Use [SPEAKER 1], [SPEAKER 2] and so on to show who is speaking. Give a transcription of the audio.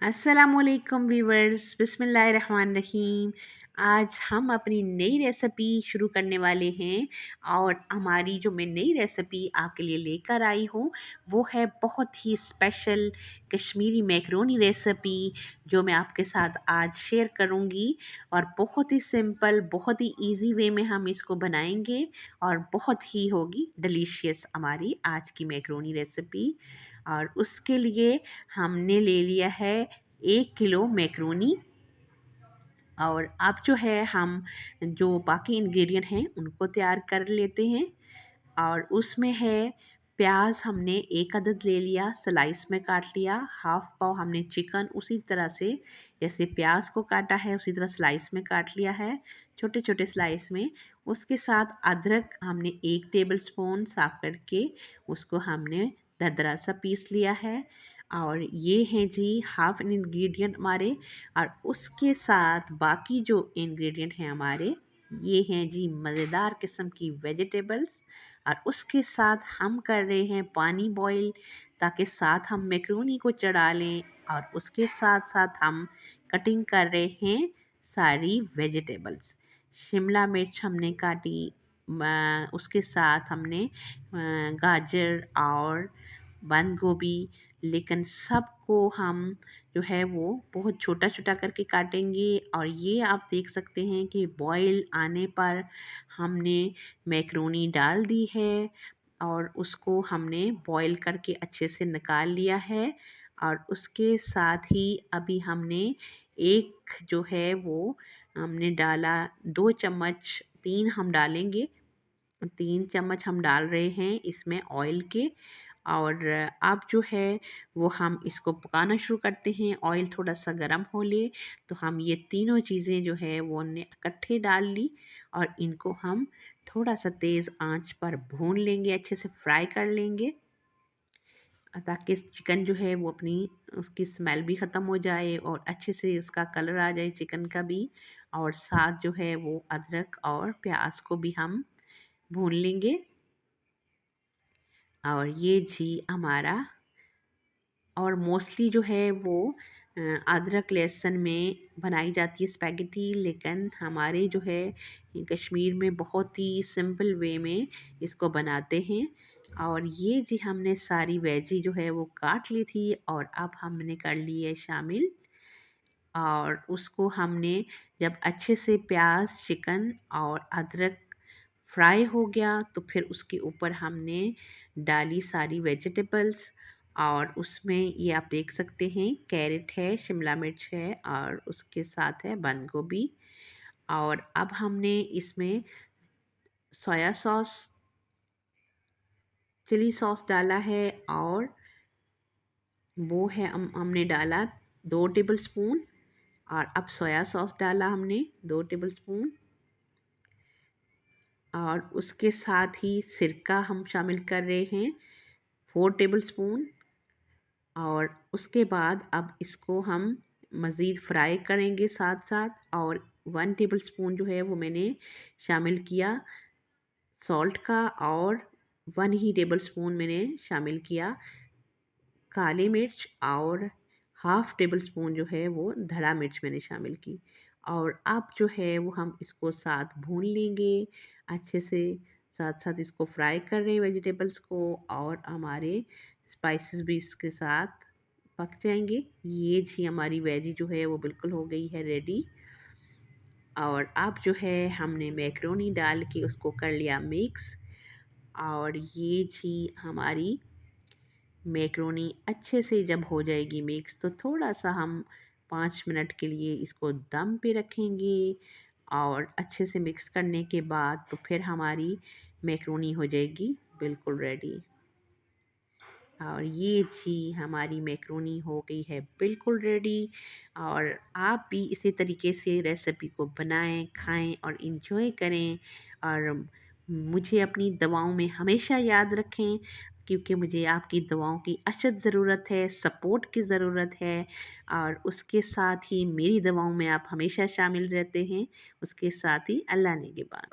[SPEAKER 1] अस्सलामुअलैकुम वीवर्स, बिस्मिल्लाहिर्रहमानिर्रहीम। आज हम अपनी नई रेसिपी शुरू करने वाले हैं और हमारी जो मैं नई रेसिपी आपके लिए लेकर आई हूँ वो है बहुत ही स्पेशल कश्मीरी मैक्रोनी रेसिपी जो मैं आपके साथ आज शेयर करूँगी। और बहुत ही सिंपल, बहुत ही इजी वे में हम इसको बनाएंगे और बहुत ही होगी डिलीशियस हमारी आज की मैक्रोनी रेसिपी। और उसके लिए हमने ले लिया है 1 किलो मैक्रोनी। और अब जो है हम जो बाकी इंग्रेडिएंट हैं उनको तैयार कर लेते हैं। और उसमें है प्याज, हमने एक अदद ले लिया, स्लाइस में काट लिया। हाफ पाव हमने चिकन उसी तरह से जैसे प्याज को काटा है उसी तरह स्लाइस में काट लिया है, छोटे छोटे स्लाइस में। उसके साथ अदरक हमने 1 टेबल स्पून साफ करके उसको हमने दरदरा सा पीस लिया है। और ये हैं जी हाफ इंग्रेडिएंट हमारे। और उसके साथ बाकी जो इंग्रेडिएंट हैं हमारे, ये हैं जी मज़ेदार किस्म की वेजिटेबल्स। और उसके साथ हम कर रहे हैं पानी बॉईल, ताकि साथ हम मैक्रोनी को चढ़ा लें। और उसके साथ साथ हम कटिंग कर रहे हैं सारी वेजिटेबल्स। शिमला मिर्च हमने काटी, उसके साथ हमने गाजर और बंद गोभी। लेकिन सबको हम जो है वो बहुत छोटा छोटा करके काटेंगे। और ये आप देख सकते हैं कि बॉईल आने पर हमने मैक्रोनी डाल दी है और उसको हमने बॉईल करके अच्छे से निकाल लिया है। और उसके साथ ही अभी हमने एक जो है वो हमने डाला 2 चम्मच, 3 हम डालेंगे, 3 चम्मच हम डाल रहे हैं इसमें ऑयल के। और अब जो है वो हम इसको पकाना शुरू करते हैं। ऑयल थोड़ा सा गर्म हो ले तो हम ये तीनों चीज़ें जो है वो हमने इकट्ठे डाल ली और इनको हम थोड़ा सा तेज़ आंच पर भून लेंगे, अच्छे से फ्राई कर लेंगे, ताकि चिकन जो है वो अपनी उसकी स्मेल भी ख़त्म हो जाए और अच्छे से उसका कलर आ जाए चिकन का भी। और साथ जो है वो अदरक और प्याज को भी हम भून लेंगे। और ये जी हमारा, और मोस्टली जो है वो अदरक लहसुन में बनाई जाती है स्पैगेटी, लेकिन हमारे जो है कश्मीर में बहुत ही सिंपल वे में इसको बनाते हैं। और ये जी हमने सारी वेजी जो है वो काट ली थी और अब हमने कर ली है शामिल। और उसको हमने जब अच्छे से प्याज, चिकन और अदरक फ्राई हो गया तो फिर उसके ऊपर हमने डाली सारी वेजिटेबल्स। और उसमें ये आप देख सकते हैं कैरेट है, शिमला मिर्च है और उसके साथ है बंद गोभी। और अब हमने इसमें सोया सॉस, चिली सॉस डाला है। और वो है हमने डाला 2 टेबल स्पून। और अब सोया सॉस डाला हमने 2 टेबल स्पून। और उसके साथ ही सिरका हम शामिल कर रहे हैं 4 टेबल स्पून। और उसके बाद अब इसको हम मज़ीद फ्राई करेंगे साथ साथ। और 1 टेबल स्पून जो है वो मैंने शामिल किया सॉल्ट का। और 1 ही टेबल स्पून मैंने शामिल किया काली मिर्च। और ½ टेबल स्पून जो है वो धड़ा मिर्च मैंने शामिल की। और अब जो है वो हम इसको साथ भून लेंगे अच्छे से, साथ साथ इसको फ्राई कर रहे हैं वेजिटेबल्स को। और हमारे स्पाइसेस भी इसके साथ पक जाएंगे। ये जी हमारी वेजी जो है वो बिल्कुल हो गई है रेडी। और अब जो है हमने मैक्रोनी डाल के उसको कर लिया मिक्स। और ये जी हमारी मैक्रोनी अच्छे से जब हो जाएगी मिक्स तो थोड़ा सा हम 5 मिनट के लिए इसको दम पे रखेंगे। और अच्छे से मिक्स करने के बाद तो फिर हमारी मैक्रोनी हो जाएगी बिल्कुल रेडी। और ये जी हमारी मैक्रोनी हो गई है बिल्कुल रेडी। और आप भी इसी तरीके से रेसिपी को बनाएं, खाएं और इन्जॉय करें। और मुझे अपनी दवाओं में हमेशा याद रखें, क्योंकि मुझे आपकी दुआओं की अशद ज़रूरत है, सपोर्ट की ज़रूरत है। और उसके साथ ही मेरी दवाओं में आप हमेशा शामिल रहते हैं। उसके साथ ही अल्लाह ने के बाद